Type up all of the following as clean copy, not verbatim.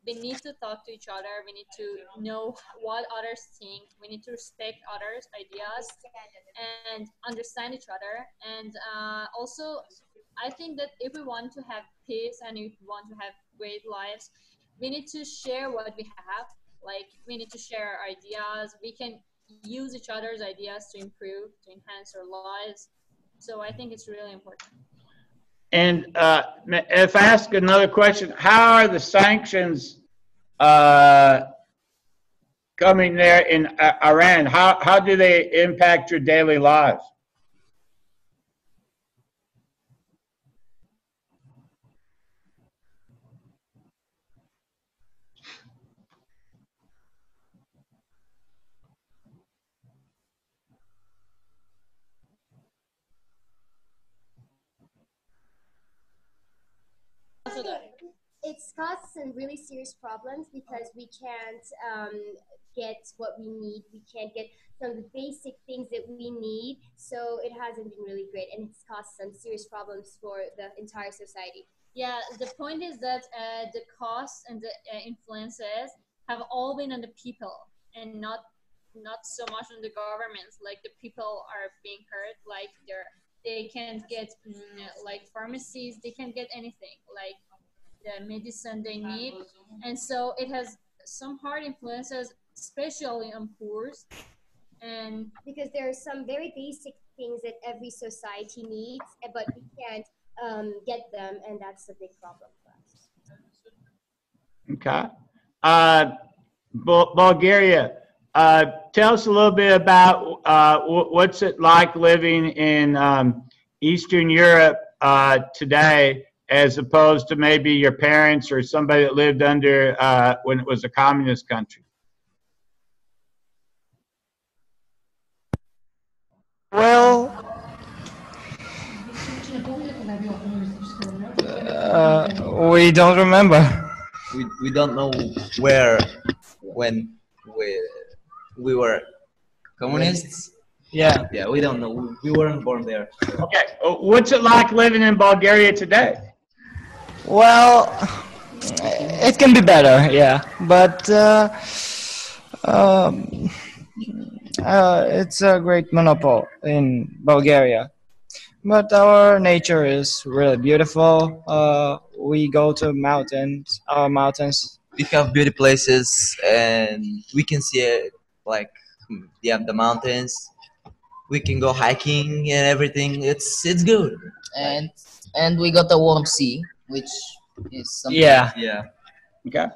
we need to talk to each other. We need to know what others think. We need to respect others' ideas and understand each other. And also, I think that if we want to have peace and if we want to have great lives, we need to share what we have. Like, we need to share our ideas. We can use each other's ideas to improve, to enhance our lives. So I think it's really important. And if I ask another question, how are the sanctions uh, coming there in Iran? How do they impact your daily lives? It's caused some really serious problems because we can't get what we need. We can't get some of the basic things that we need. So it hasn't been really great, and it's caused some serious problems for the entire society. Yeah, the point is that the costs and the influences have all been on the people and not so much on the governments. Like, the people are being hurt, like they can't get like pharmacies, they can't get anything like the medicine they need, and so it has some hard influences, especially on poor. And because there are some very basic things that every society needs, but we can't get them, and that's a big problem for us. Okay. Bulgaria, tell us a little bit about what's it like living in Eastern Europe today, as opposed to maybe your parents or somebody that lived under when it was a communist country. Well, we don't remember. We don't know where when we were communists. Yeah. Yeah, we don't know. We weren't born there. Okay. What's it like living in Bulgaria today? Well, it can be better, yeah, but it's a great monopoly in Bulgaria. But our nature is really beautiful. We go to mountains, our mountains. We have beauty places, and we can see it, like the mountains. We can go hiking and everything. It's good. And we got a warm sea, which is something. Yeah. Yeah. Okay.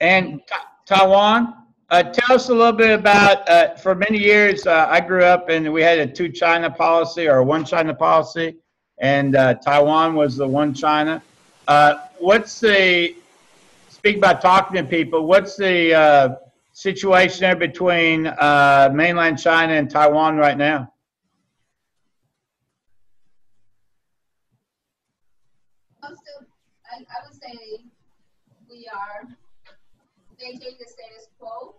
And Taiwan, tell us a little bit about, for many years, I grew up and we had a two China policy or one China policy, and Taiwan was the one China. Speak about talking to people, what's the situation there between mainland China and Taiwan right now? I would say we are maintaining the status quo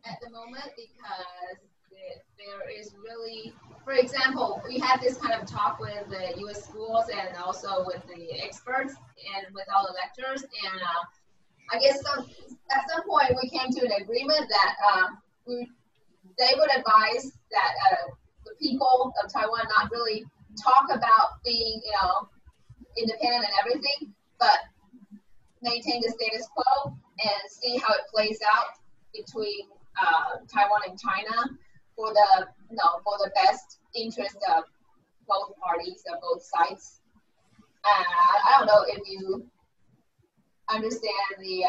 at the moment because there is really, for example, we had this kind of talk with the U.S. schools and also with the experts and with all the lecturers, and I guess at some point we came to an agreement that they would advise that the people of Taiwan not really talk about being, independent and everything, but maintain the status quo and see how it plays out between Taiwan and China for the best interest of both parties, of both sides. I don't know if you understand the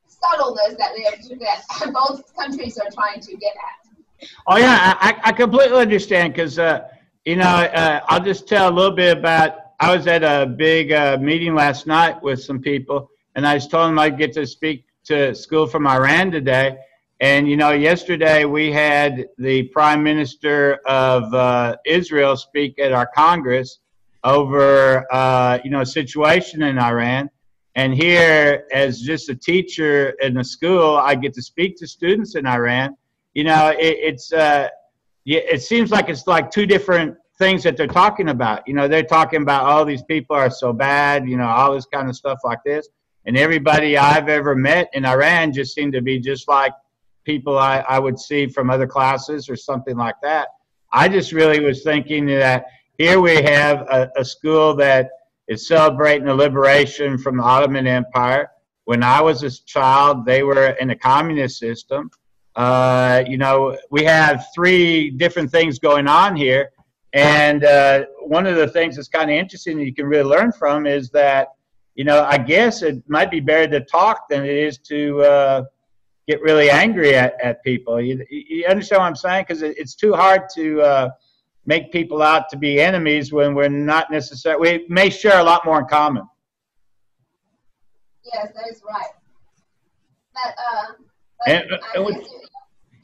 subtleness that both countries are trying to get at. Oh yeah, I completely understand because I'll just tell a little bit about. I was at a big meeting last night with some people, and I was told them I'd get to speak to school from Iran today. And yesterday we had the Prime Minister of Israel speak at our Congress over a situation in Iran. And here, as just a teacher in a school, I get to speak to students in Iran. It seems like it's like two different things that they're talking about. They're talking about, oh, these people are so bad, all this kind of stuff like this. and everybody I've ever met in Iran just seemed to be just like people I would see from other classes or something like that. I just really was thinking that here we have a school that is celebrating the liberation from the Ottoman Empire. When I was a child, they were in a communist system. You know, we have three different things going on here. And one of the things that's kind of interesting that you can really learn from is that, you know, I guess it might be better to talk than it is to get really angry at people. You understand what I'm saying? Because it's too hard to make people out to be enemies when we're not necessarily, we may share a lot more in common. Yes, that is right. But,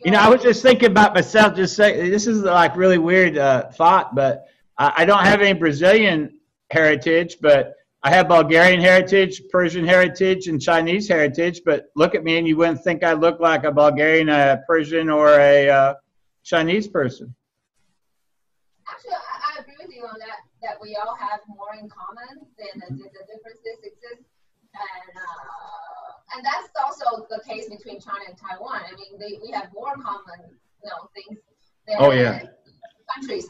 you know, I was just thinking about myself, just say, this is like really weird thought, but I don't have any Brazilian heritage, but I have Bulgarian heritage, Persian heritage, and Chinese heritage, but look at me and you wouldn't think I look like a Bulgarian, a Persian, or a Chinese person. Actually, I agree with you on that we all have more in common than the differences exist. And that's also the case between China and Taiwan. I mean, we have more common, things than countries.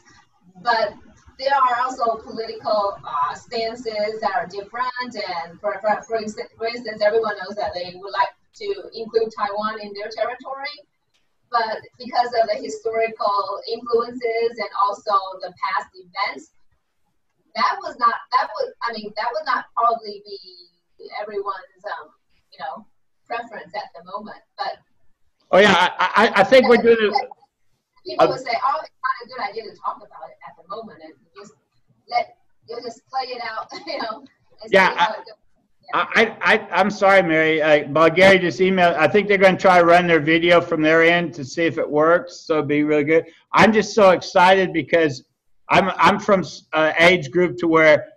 But there are also political stances that are different. And for instance, everyone knows that they would like to include Taiwan in their territory. But because of the historical influences and also the past events, that would not probably be everyone's preference at the moment. But I think we're doing it. People would say, "Oh, it's not a good idea to talk about it at the moment, and you'll just play it out, I'm sorry, Mary. Bulgaria just emailed. I think they're going to try to run their video from their end to see if it works. So it'd be really good. I'm just so excited because I'm from an age group to where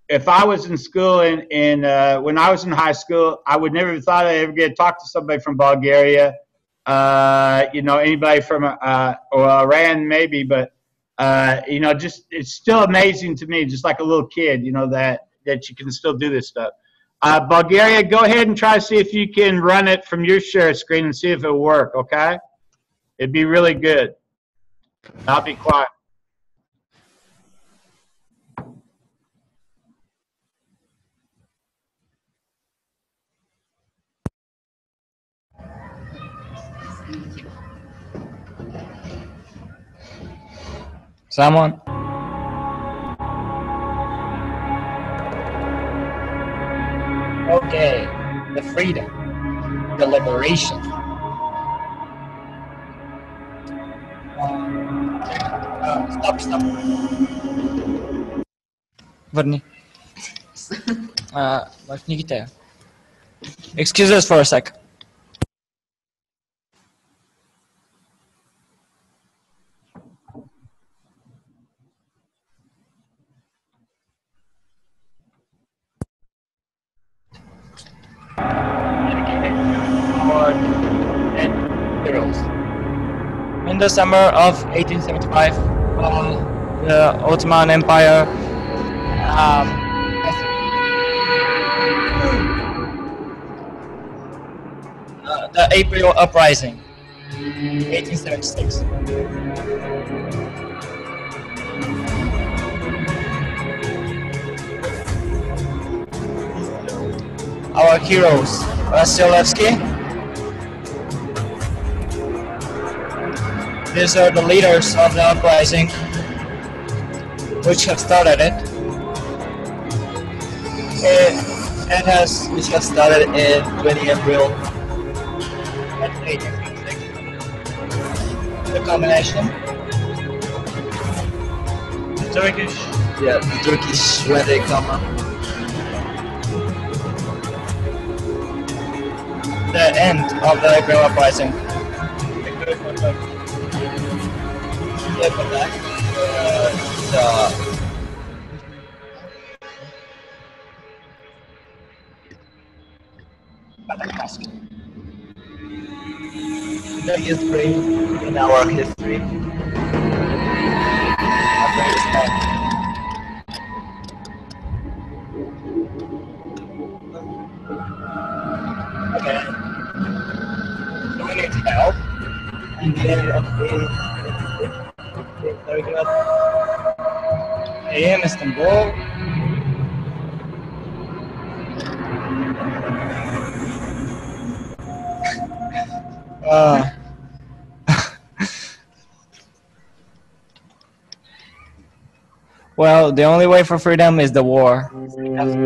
if I was in school when I was in high school, I would never have thought I'd ever get to talk to somebody from Bulgaria. Anybody from or Iran maybe, but just it's still amazing to me, just like a little kid, that you can still do this stuff. Bulgaria, go ahead and try to see if you can run it from your share screen and see if it'll work, okay? It'd be really good. I'll be quiet. Someone? Okay, the freedom, the liberation. Stop. Върни. В книгите. Excuse us for a sec. In the summer of 1875, the Ottoman Empire the April Uprising, 1876. Our heroes, Vasilevsky. These are the leaders of the uprising, which have started it. Which has started in 20 April 1866. The combination. The Turkish. Yeah, the Turkish when they come up. The end of the April uprising. The history in our history. Very good. I am Istanbul. Uh, well, the only way for freedom is the war. Because we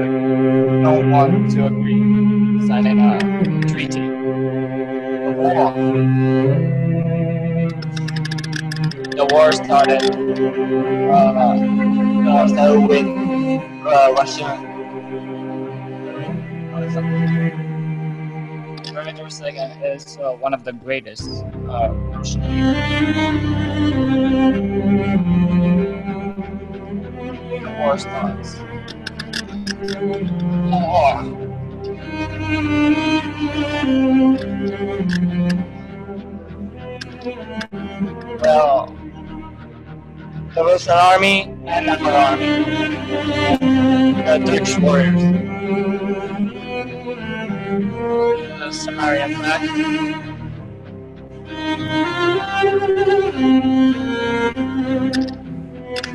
don't want to agree signing a treaty. The war. The war started with Russia. Terminator Second is one of the greatest. The war starts. War. Well, the Russian army and the army, the Turkish warriors, the Sumerian flag.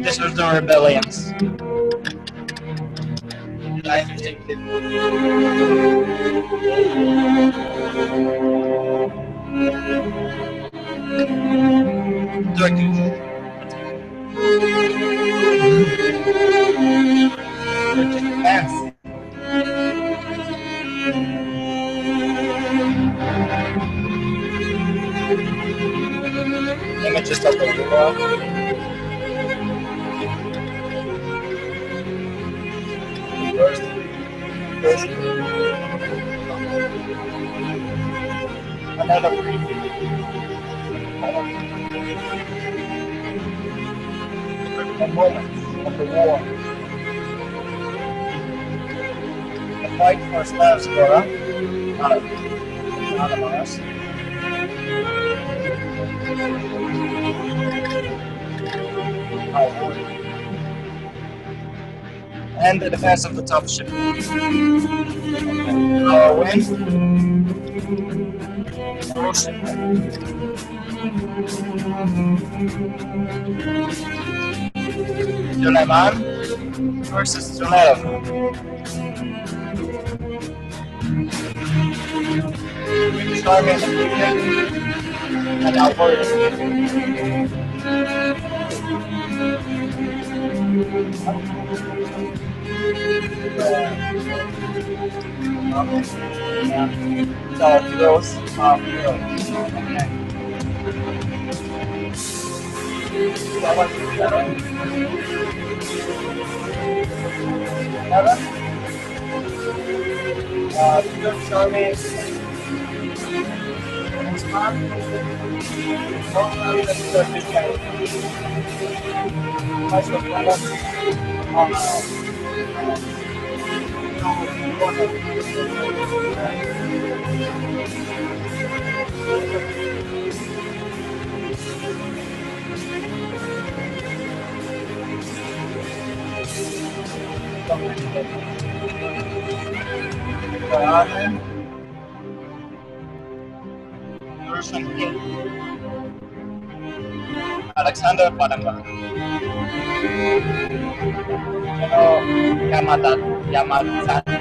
This was the rebellions. Turkish. Yes. Images of the war. First, another moment of the war. The fight for Slavs Gora, anonymous. And the defense of the top ship. Our win. Suleiman versus Suleiman. British Army and our warriors. So heroes are heroes. British Army. Alexander Padamba. Yamazaki.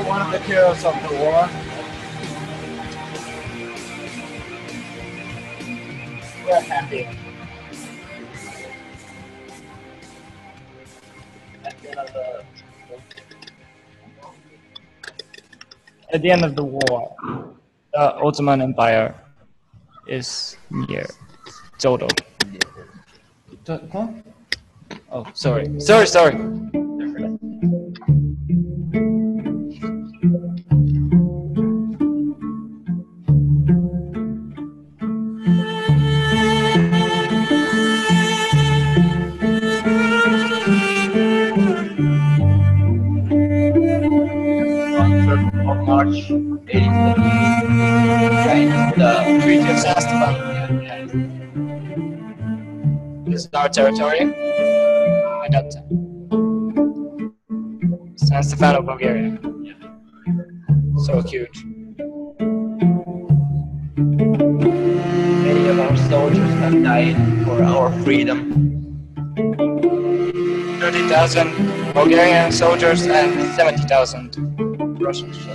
One of the heroes of the war. We're happy. At the end of the war, the Ottoman Empire is near total. Huh? Oh, sorry. Sorry. Of March 1848, signed the Treaty of Sastava. This is our territory at that time. San Stefano, Bulgaria. So huge. Many of our soldiers have died for our freedom. 30,000 Bulgarian soldiers and 70,000 Russian soldiers.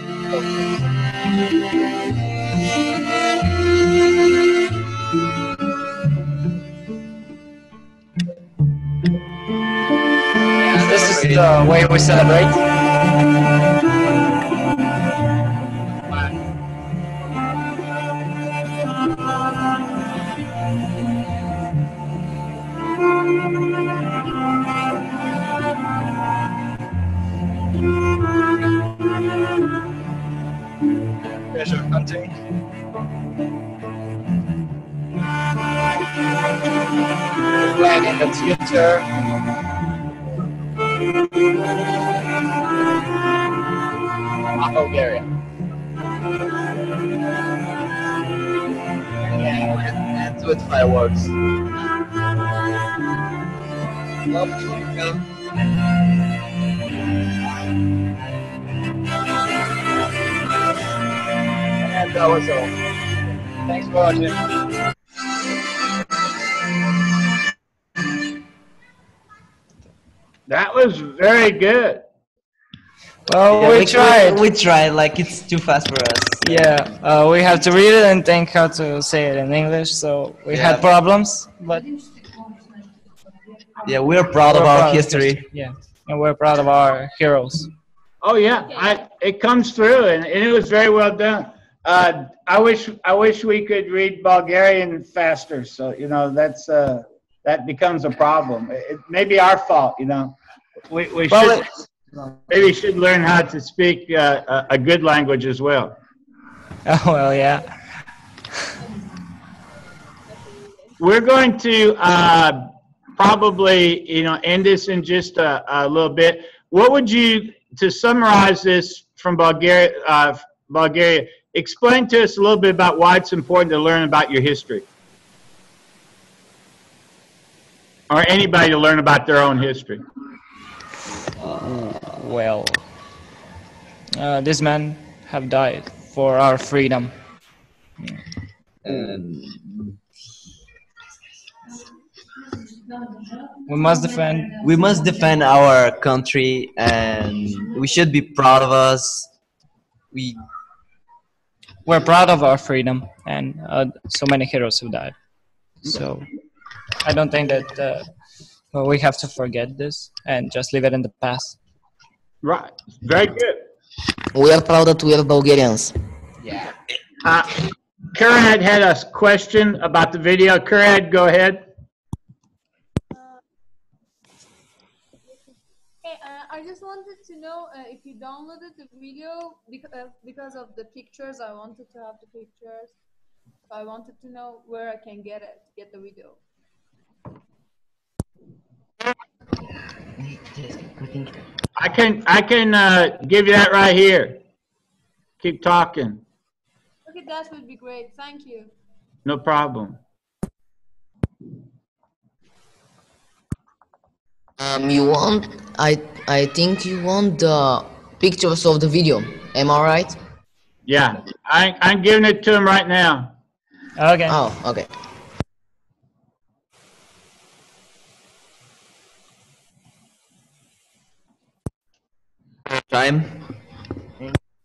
This is the way we celebrate. Treasure hunting. Plan in the future. Bulgaria. And with fireworks. And that was all. Thanks for watching. That was very good. Well, Yeah, we tried. We tried, like it's too fast for us. Yeah, we have to read it and think how to say it in English, so we Yeah. had problems, but Yeah, we're proud of we're our proud of history. Yeah, and we're proud of our heroes. Oh yeah, it comes through, and it was very well done. I wish we could read Bulgarian faster. So that becomes a problem. It may be our fault. We Well, maybe should learn how to speak a good language as well. Oh, well, yeah. We're going to probably end this in just a little bit. What would you, to summarize this from Bulgaria, explain to us a little bit about why it's important to learn about your history, or anybody to learn about their own history? Well, these men have died for our freedom. We must defend. We must defend our country, and we should be proud of us. We're proud of our freedom, and so many heroes have died. So I don't think that we have to forget this and just leave it in the past. Right. Very good. We are proud that we are Bulgarians. Yeah. Kurad had a question about the video. Kurad, go ahead. I just wanted to know if you downloaded the video because of the pictures. I wanted to have the pictures. So I wanted to know where I can get the video. I can give you that right here. Keep talking. Okay, that would be great. Thank you. No problem. You want? I think you want the pictures of the video. Am I right? Yeah, I'm giving it to him right now. Okay. Oh, okay. Time.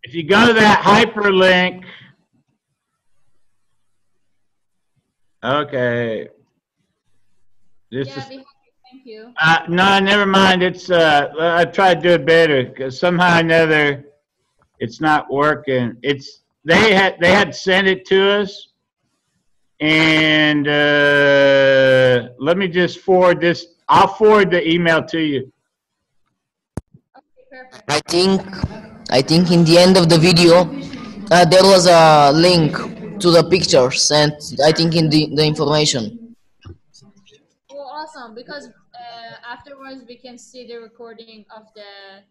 If you go to that hyperlink, okay. This Yeah, is we have to thank you. no, never mind. It's I tried to do it better because somehow or another it's not working. It's they had sent it to us, and let me just forward this. I'll forward the email to you. Okay, perfect. I think in the end of the video, there was a link to the pictures, and I think in the information. Well, awesome. Because afterwards we can see the recording of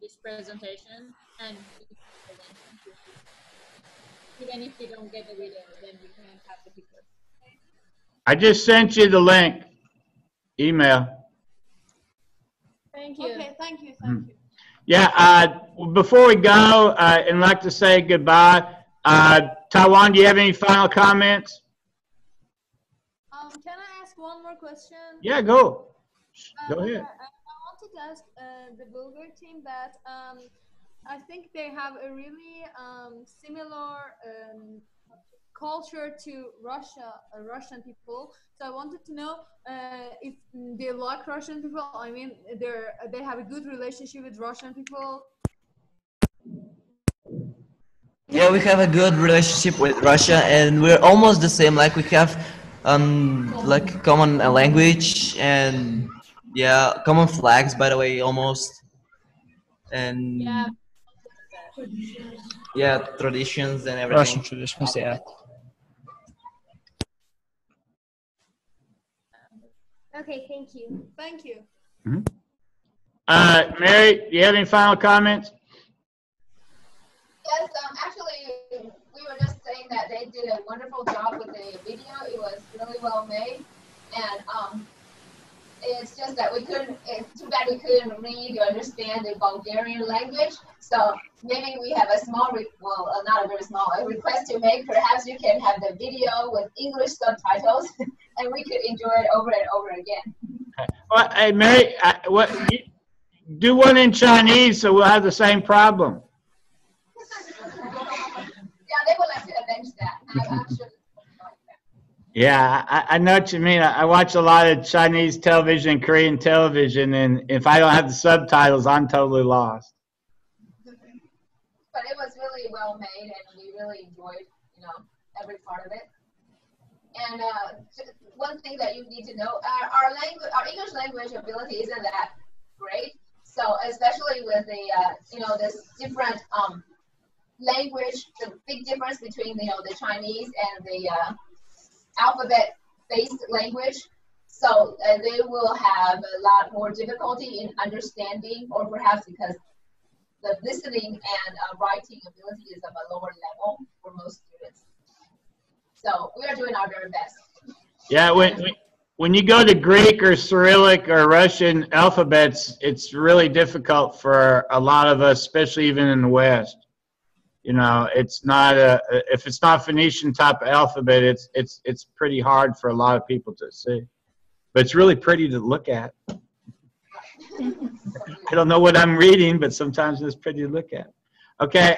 this presentation and we can present. Thank you. Even if we don't get the video, then we can have the picture. I just sent you the link email. Thank you. Okay, thank you, thank you. Yeah. Before we go, and like to say goodbye. Taiwan, do you have any final comments? Can I ask one more question? Yeah, go. Go Okay, ahead. I wanted to ask the Bulgar team that I think they have a really similar culture to Russian people. So I wanted to know if they like Russian people. I mean, they have a good relationship with Russian people. Yeah, we have a good relationship with Russia, and we're almost the same. Like we have, like common language and yeah, common flags. By the way, almost Yeah. and yeah, traditions and Russian everything. traditions, yeah. Okay, thank you. Thank you. Mary, do you have any final comments? Yes, actually, we were just saying that they did a wonderful job with the video. It was really well made, and it's just that we couldn't. It's too bad we couldn't read or understand the Bulgarian language. So maybe we have a small, not a very small, a request to make. Perhaps you can have the video with English subtitles, and we could enjoy it over and over again. Well, hey, Mary, do one in Chinese so we'll have the same problem. Yeah, they would like to avenge that. I'm sure. Yeah, I know what you mean. I watch a lot of Chinese television and Korean television, and if I don't have the subtitles, I'm totally lost. But it was really well made, and we really enjoyed, every part of it. And one thing that you need to know, our English language ability isn't that great. So especially with the, this different language, the big difference between, the Chinese and the alphabet-based language. So they will have a lot more difficulty in understanding, or perhaps because the listening and writing ability is of a lower level for most students. So we are doing our very best. Yeah, when you go to Greek or Cyrillic or Russian alphabets, it's really difficult for a lot of us, especially even in the West. It's not if it's not Phoenician type of alphabet, it's pretty hard for a lot of people to see. But it's really pretty to look at. I don't know what I'm reading, but sometimes it's pretty to look at. Okay,